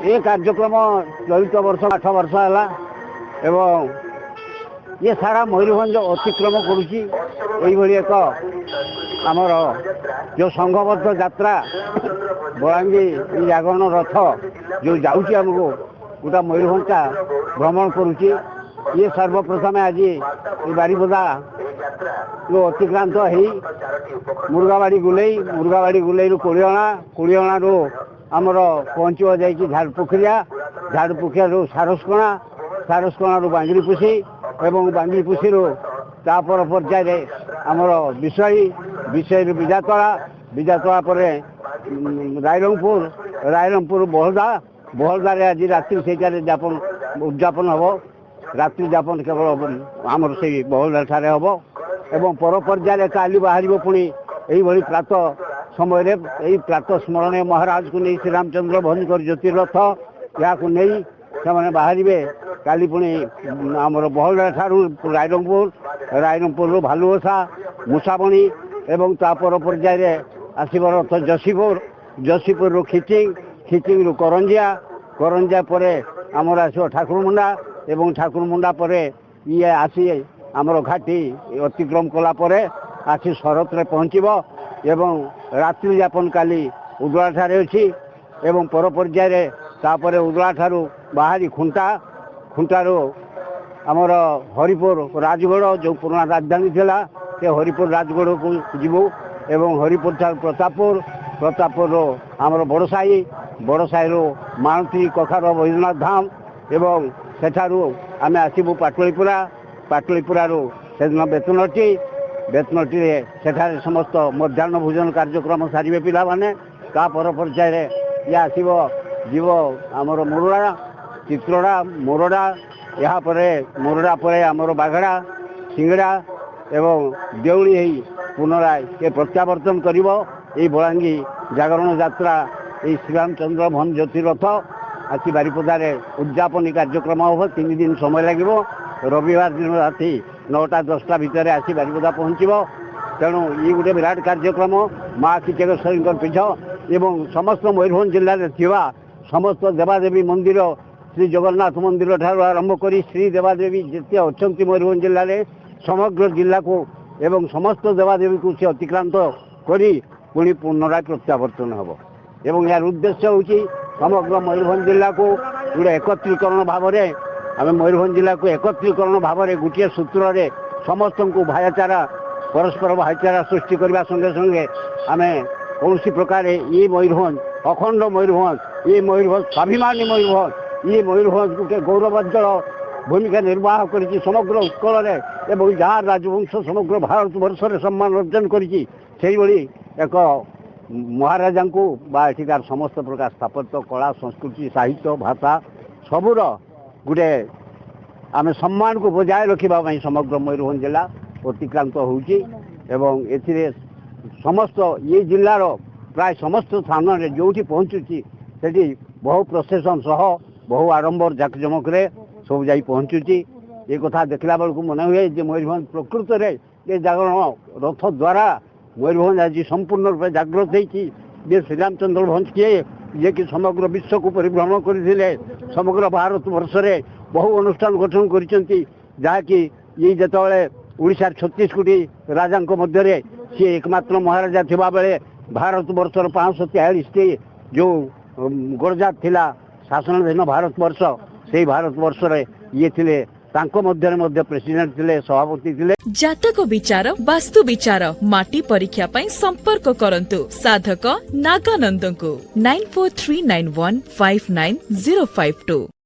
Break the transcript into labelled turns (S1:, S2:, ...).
S1: ये कार्यक्रम चलित वर्ष 8 वर्ष है एवं ये सारा मयूरभंज अतिक्रम करुच्ची एक आमर जो संघबद्ध यात्रा बलांगी जागरण रथ जो जाऊँगी आमको गोटा मयूरभंजा भ्रमण करुच्ची ये सर्वप्रथम आज बारीपदा जो अतिक्रांत हो मुर्गाबाड़ी गुलई रु कोड़ियाणा रु आमर पहुँचब जाकि झाड़पुखिया रु सारसकणा रु बांगिरीपुसी एवं बांगिरीपुसी रु तापर पर्याय आमर विषय रु विजातला पर रायरंगपुर बहलदा आज रात्रि से उद्यापन हम रात्रि जापन केवल आमर से बहलदा ठारे हम एवं पर पर्याय काली बाहर पुणी यही प्रातः समय यही प्रातः स्मरणीय महाराज को नहीं श्रीरामचंद्र भंजकर ज्योतिरथ या नहीं से बाहर काली पुणी आमर बहलदा ठारू रायरंगपुर भालुवसा मुसाबणी एवं तापर पर्याय आसब रथ जसीपुर रु खिचिंग रु करंजिया पर आमर आसो ठाकुरमुंडा एवं ठाकुरमुंडा पर ये आसी आमर घाटी अतिक्रम कलापर आसी शरत रे पहुँचब एवं रात्रि यापन काली उदला ठारे अच्छी एवं पर पर्याय तापर उदला ठारू बाहरी खुंटारू आमर हरिपुर राजगढ़ जो पुराना राजधानी थिला से हरिपुर राजगढ़ को जीवु एवं हरिपुर प्रतापपुर आमर बड़साई रु मानती कखार वैद्यनाथ धाम एवं सेठारू आम आसबू पाटलिपुरा रु से दिन बेतनटी सेठारे समस्त मध्याह्न भोजन कार्यक्रम सारे पिला माने का पर पर्याय ये आसब जीव आमर मुरड़ा चित्रोड़ा मोरड़ा यहाँ मोरड़ा पर आमर बागड़ा सिंगड़ा एवं देउली पुनराय ये प्रत्यावर्तन करिब ये बलांगी जागरण यात्रा ये श्रीरामचंद्र भन ज्योतिरथ आसी बारीपदार उद्यापन कार्यक्रम हम 3 दिन समय लगे रविवार दिन राति 9टा-10टा भितर आसी बारीपदा पहुँचब तेणु ये गोटे विराट कार्यक्रम माँ किचकेश्वरी पीठ एवं समस्त मयूरभंज जिले में थिबा समस्त देवादेवी मंदिर श्री जगन्नाथ मंदिर ठारू आरंभ कर श्री देवादेवी जिते अच्छा मयूरभंज जिले में समग्र जिला को एवं समस्त देवादेवी को सी अतिक्रांत करी पुणी पुनराय प्रत्यावर्तन हम एवं यार उद्देश्य हूँ समग्र मयूरभंज जिला को गोटे एकत्रीकरण भाव में आम मयूरभंज जिला को एकत्रीकरण भाव में गोटे सूत्र में समस्त को भाईचारा परस्पर भाईचारा सृष्टि करने संगे संगे आम कौन प्रकार ये मयूरभंज अखंड मयूरभंज ये मयूरभंज स्वाभिमानी मयूरभंज ये मयूरभंज गोटे गौरवोज्जल भूमिका निर्वाह कर समग्र उत्कल एवं जहाँ राजवंश समग्र भारत वर्ष में सम्मान अर्जन कर एक महाराजा को एठिकार समस्त प्रकार स्थापत्य कला संस्कृति साहित्य भाषा सबूर गोटे आम सम्मान को बजाय रखा समग्र मयूरभंज जिला अतिक्रांत होउची एवं एथिरे समस्त ये जिलार प्राय समस्त स्थान में जो पहुँचुची से बहु प्रोसेसन सह बहु आडंबर जाकजमक सब जा पहुँचुची ये कथा देखला बेलू मन हुए मयूरभंज प्रकृत में ये जागरण रथ द्वारा मयूरभंज आज संपूर्ण रूप जागृत होती श्रीरामचंद्र भंज किए जे कि समग्र विश्व को परिभ्रमण करते समग्र भारत वर्ष में बहु अनुष्ठान गठन करी ये जिते ओडिशा 36 कोटी राजा मध्य सी एकमात्र महाराजा थिबा बेले भारत वर्षर 543 जो गरजात थिला शासनाधीन भारत वर्ष से भारत वर्ष रे ये थिले तांको मध्य प्रेसिडेंट थिले सभापति थिले।
S2: जातक विचार वास्तु विचार माटी परीक्षा पई संपर्क करंतु साधक नागानंद को 9439159052।